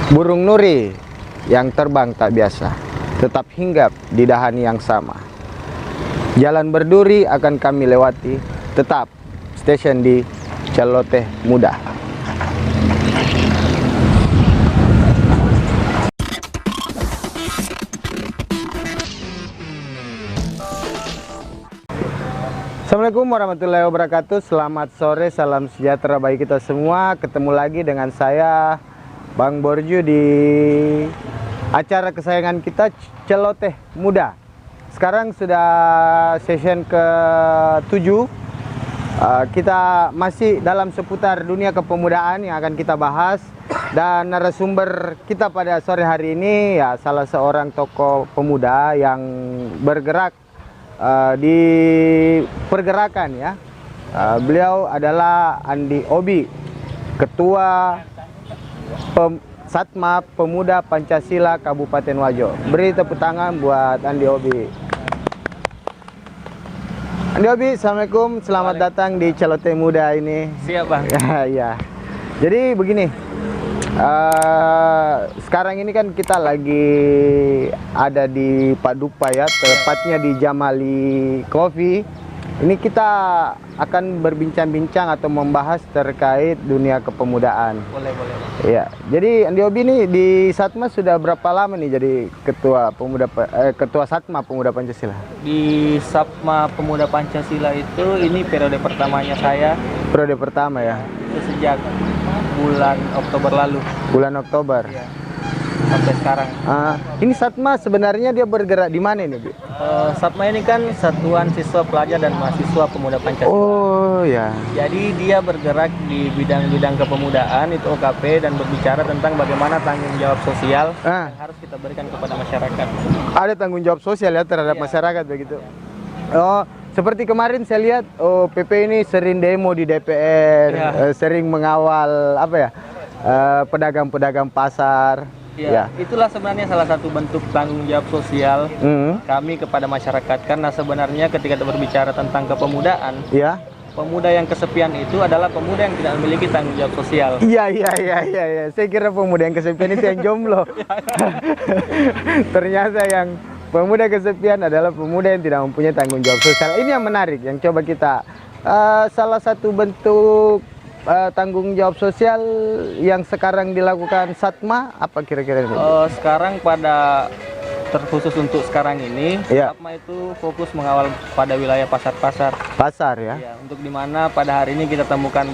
Burung nuri yang terbang tak biasa, tetap hinggap di dahan yang sama. Jalan berduri akan kami lewati, tetap stesen di Celoteh Muda. Assalamualaikum warahmatullahi wabarakatuh. Selamat sore, salam sejahtera bagi kita semua. Ketemu lagi dengan saya, Bang Borju, di acara kesayangan kita, Celoteh Muda. Sekarang sudah session ke-7. Kita masih dalam seputar dunia kepemudaan yang akan kita bahas. Dan narasumber kita pada sore hari ini ya salah seorang tokoh pemuda yang bergerak di pergerakan ya. Beliau adalah Andi Obi, Ketua Satma Pemuda Pancasila Kabupaten Wajo. Beri tepuk tangan buat Andi Obi. Andi Obi, assalamualaikum, selamat datang di Celoteh Muda ini. Siap, Bang. Ya. Jadi begini, sekarang ini kan kita lagi ada di Padupa ya, tepatnya di Jamali Coffee. Ini kita akan berbincang-bincang atau membahas terkait dunia kepemudaan. Boleh. Ya, jadi Andi Obi nih di Satma sudah berapa lama nih jadi ketua Satma Pemuda Pancasila? Di Satma Pemuda Pancasila itu ini periode pertamanya saya. Periode pertama ya? Itu sejak bulan Oktober lalu. Bulan Oktober. Ya, sampai sekarang. Ini Satma sebenarnya dia bergerak di mana ini, Bu? Satma ini kan Satuan Siswa Pelajar dan Mahasiswa Pemuda Pancasila. Oh ya. Jadi dia bergerak di bidang-bidang kepemudaan itu OKP dan berbicara tentang bagaimana tanggung jawab sosial yang harus kita berikan kepada masyarakat. Ada tanggung jawab sosial ya terhadap masyarakat begitu. Oh, seperti kemarin saya lihat PP ini sering demo di DPR, sering mengawal pedagang-pedagang pasar. Ya, itulah sebenarnya salah satu bentuk tanggung jawab sosial kami kepada masyarakat. Karena sebenarnya ketika kita berbicara tentang kepemudaan, pemuda yang kesepian itu adalah pemuda yang tidak memiliki tanggung jawab sosial. Iya. Saya kira pemuda yang kesepian itu yang jomblo. Ternyata yang pemuda kesepian adalah pemuda yang tidak mempunyai tanggung jawab sosial. Ini yang menarik, yang coba kita salah satu bentuk tanggung jawab sosial yang sekarang dilakukan Satma apa kira-kira ini? Sekarang terkhusus untuk sekarang ini, Satma itu fokus mengawal pada wilayah pasar-pasar. Pasar ya? Ya, untuk dimana pada hari ini kita temukan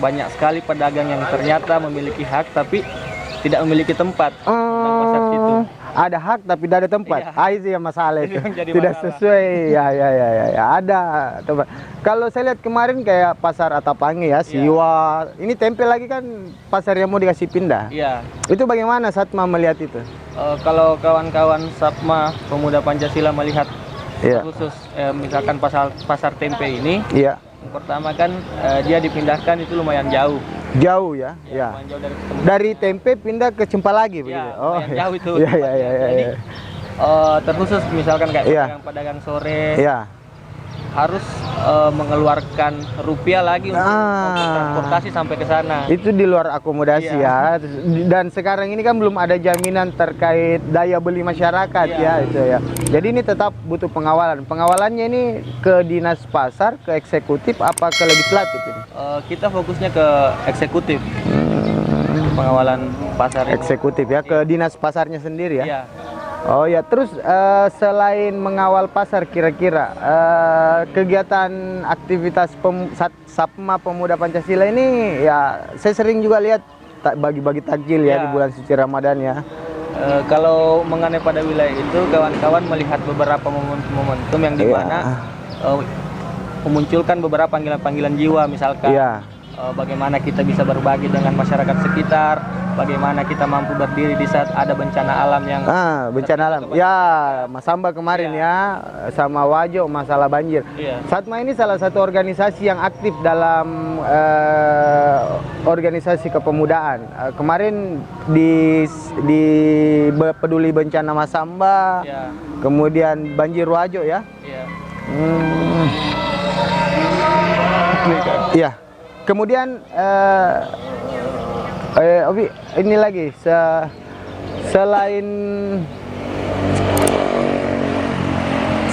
banyak sekali pedagang yang ternyata memiliki hak tapi tidak memiliki tempat tentang pasar situ. Ada hak tapi tidak ada tempat. Itu yang masalah itu. Tidak masalah. Sesuai. Ya. Ada tempat. Kalau saya lihat kemarin kayak pasar Atapangi ya, Siwa. Ini tempel lagi kan pasar yang mau dikasih pindah. Iya. Itu bagaimana Satma melihat itu? Kalau kawan-kawan Satma Pemuda Pancasila melihat khusus misalkan pasar tempe ini. Iya. Yang pertama kan dia dipindahkan itu lumayan jauh. Jauh ya? Ya. Jauh dari tempe pindah ke Cempalagi begitu. Jauh itu. Jadi terkhusus misalkan kayak pedagang sore harus mengeluarkan rupiah lagi untuk transportasi sampai ke sana. Itu di luar akomodasi ya. Dan sekarang ini kan belum ada jaminan terkait daya beli masyarakat itu ya. Jadi ini tetap butuh pengawalan. Pengawalannya ini ke dinas pasar, ke eksekutif apa ke legislatif ini? Kita fokusnya ke eksekutif. Pengawalan pasar eksekutif ya, ke dinas pasarnya sendiri ya. Oh ya, terus selain mengawal pasar kira-kira kegiatan aktivitas Satma Pemuda Pancasila ini ya saya sering juga lihat bagi-bagi takjil ya di bulan suci Ramadan ya. Kalau mengenai pada wilayah itu kawan-kawan melihat beberapa momentum yang dimana memunculkan beberapa panggilan-panggilan jiwa misalkan. Bagaimana kita bisa berbagi dengan masyarakat sekitar, bagaimana kita mampu berdiri di saat ada bencana alam yang bencana alam. Ya, Mas Samba kemarin ya sama Wajo masalah banjir. Satma ini salah satu organisasi yang aktif dalam organisasi kepemudaan. Kemarin di peduli bencana Mas Samba, kemudian banjir Wajo ya. Iya. Kemudian Obi, ini lagi selain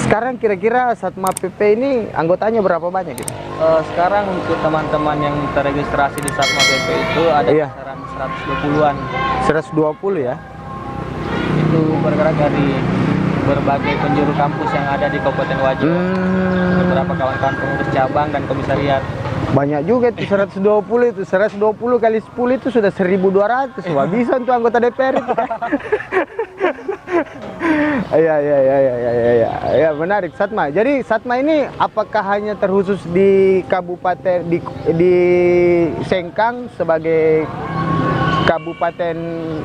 sekarang kira-kira Satma PP ini anggotanya berapa banyak gitu? Sekarang untuk teman-teman yang terregistrasi di Satma PP itu ada kisaran 120-an. 120 ya? Itu bergerak dari berbagai penjuru kampus yang ada di Kabupaten Wajo. Beberapa kawan-kawan pengurus cabang dan komisariat. Banyak juga itu 120 itu. 120 kali 10 itu sudah 1.200. Wah, bisa untuk anggota DPR itu. Ya, menarik Satma. Jadi Satma ini apakah hanya terkhusus di kabupaten di Sengkang sebagai kabupaten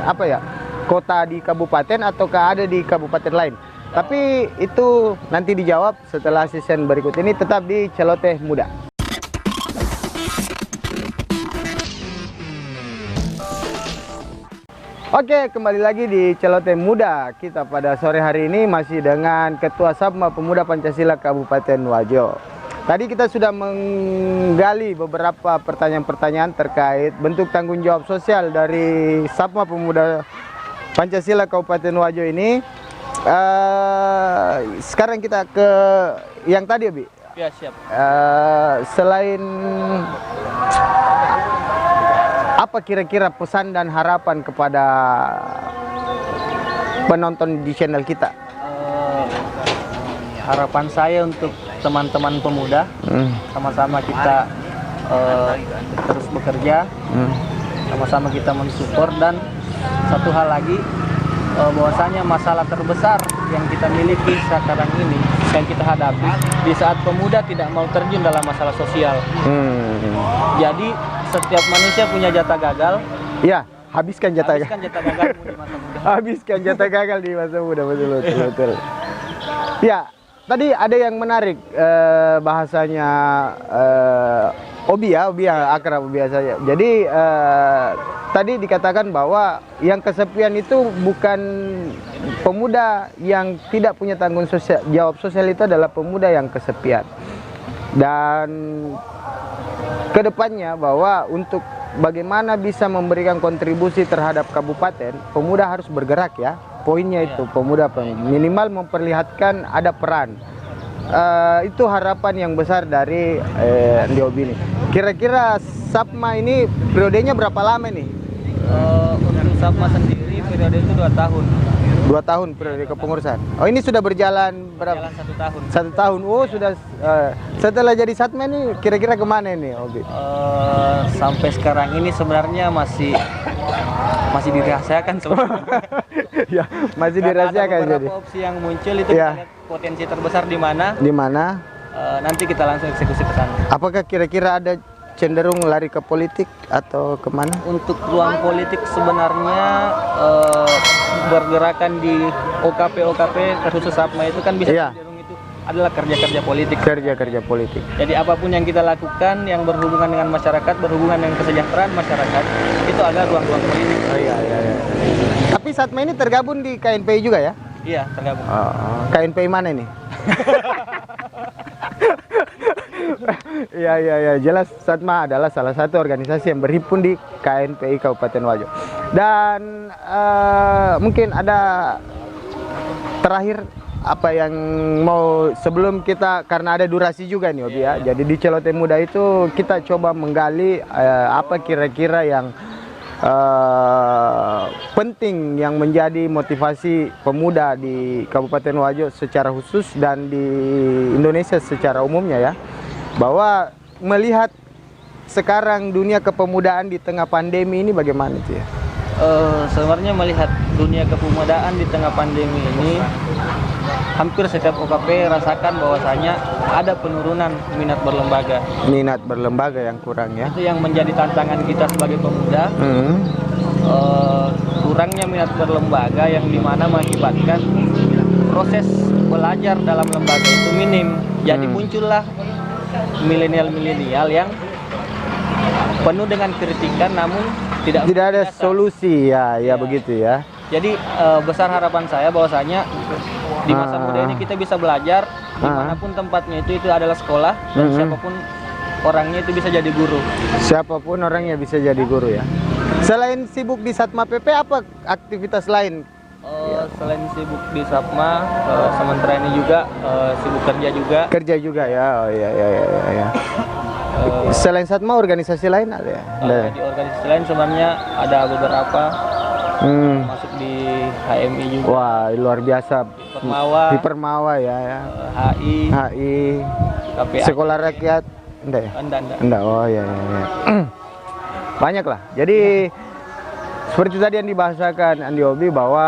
apa ya? Kota di kabupaten ataukah ada di kabupaten lain? Tapi itu nanti dijawab setelah season berikut ini. Tetap di Celoteh Muda. Oke, kembali lagi di Celoteh Muda. Kita pada sore hari ini masih dengan Ketua Sapma Pemuda Pancasila Kabupaten Wajo. Tadi kita sudah menggali beberapa pertanyaan-pertanyaan terkait bentuk tanggung jawab sosial dari Sapma Pemuda Pancasila Kabupaten Wajo ini. Sekarang kita ke yang tadi, Bi. Ya, siap. Selain apa kira-kira pesan dan harapan kepada penonton di channel kita? Harapan saya untuk teman-teman pemuda, sama-sama kita terus bekerja, sama-sama kita mensupport, dan satu hal lagi, bahwasanya masalah terbesar yang kita miliki sekarang ini, yang kita hadapi di saat pemuda tidak mau terjun dalam masalah sosial. Jadi setiap manusia punya jatah gagal. Ya, habiskan jatah gagal di masa muda. Habiskan jatah gagal di masa muda, betul. Ya, tadi ada yang menarik bahasanya Obi ya akrab biasanya. Jadi tadi dikatakan bahwa yang kesepian itu bukan pemuda yang tidak punya tanggung jawab sosial, itu adalah pemuda yang kesepian. Dan kedepannya bahwa untuk bagaimana bisa memberikan kontribusi terhadap kabupaten, pemuda harus bergerak ya. Poinnya itu, pemuda minimal memperlihatkan ada peran. Itu harapan yang besar dari Andi Obi ini. Kira-kira Sapma ini periodenya berapa lama nih? Untuk Sapma sendiri periode itu 2 tahun. 2 tahun periode kepengurusan. Oh, ini sudah berjalan berapa? Jalan 1 tahun. 1 tahun. Oh, sudah. Setelah jadi Satma ini kira-kira kemana ini, Obi? Sampai sekarang ini sebenarnya masih dirahasiakan sebenarnya. Ya, masih dirahasiakan. Ada beberapa jadi opsi yang muncul itu, kita lihat potensi terbesar di mana. Di mana? Nanti kita langsung eksekusi ke sana. Apakah kira-kira ada cenderung lari ke politik atau kemana? Untuk ruang politik sebenarnya bergerakan di OKP terkhusus Sapma itu kan bisa cenderung itu adalah kerja-kerja politik. Kerja-kerja politik. Jadi apapun yang kita lakukan yang berhubungan dengan masyarakat, berhubungan dengan kesejahteraan masyarakat, itu ada ruang-ruang politik. Iya. Tapi Satma ini tergabung di KNPI juga ya? Iya, tergabung. KNPI mana ini? Iya, jelas Satma adalah salah satu organisasi yang berhimpun di KNPI Kabupaten Wajo. Dan mungkin ada terakhir apa yang mau sebelum kita, karena ada durasi juga nih Obi ya. Jadi di Celoteh Muda itu kita coba menggali apa kira-kira yang penting yang menjadi motivasi pemuda di Kabupaten Wajo secara khusus dan di Indonesia secara umumnya ya, bahwa melihat sekarang dunia kepemudaan di tengah pandemi ini bagaimana sih ya? Sebenarnya melihat dunia kepemudaan di tengah pandemi ini, hampir setiap OKP rasakan bahwasanya ada penurunan minat berlembaga. Minat berlembaga yang kurang ya. Itu yang menjadi tantangan kita sebagai pemuda. Kurangnya minat berlembaga yang dimana mengakibatkan proses belajar dalam lembaga itu minim. Jadi muncullah milenial yang penuh dengan kritikan namun tidak ada solusi ya begitu ya. Jadi besar harapan saya bahwasanya di masa muda ini kita bisa belajar dimanapun tempatnya, itu adalah sekolah, dan siapapun orangnya itu bisa jadi guru. Siapapun orangnya bisa jadi guru ya. Selain sibuk di Satma PP, apa aktivitas lain? Selain sibuk di Satma, sementara ini juga sibuk kerja juga. Kerja juga ya, oh iya iya iya. iya. Selain Satma, organisasi lain ada ya? Di organisasi lain sebenarnya ada beberapa, masuk di HMI juga. Wah, luar biasa. Permawa. Di Permawa ya. HI. KPA. Sekolah Rakyat. Enggak ya? Enggak. Oh iya iya. iya. Banyak lah. Jadi seperti tadi yang dibahasakan Andi Obi bahwa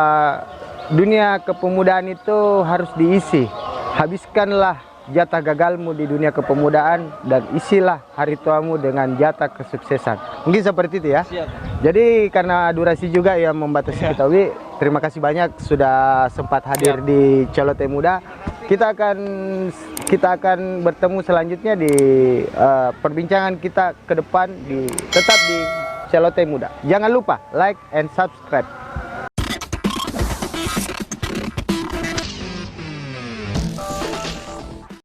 dunia kepemudaan itu harus diisi. Habiskanlah jatah gagalmu di dunia kepemudaan dan isilah hari tuamu dengan jatah kesuksesan. Mungkin seperti itu ya. Siap. Jadi karena durasi juga yang membatasi kita, Wi, terima kasih banyak sudah sempat hadir di Celote Muda. Kita akan bertemu selanjutnya di perbincangan kita ke depan tetap di Celote Muda. Jangan lupa like and subscribe.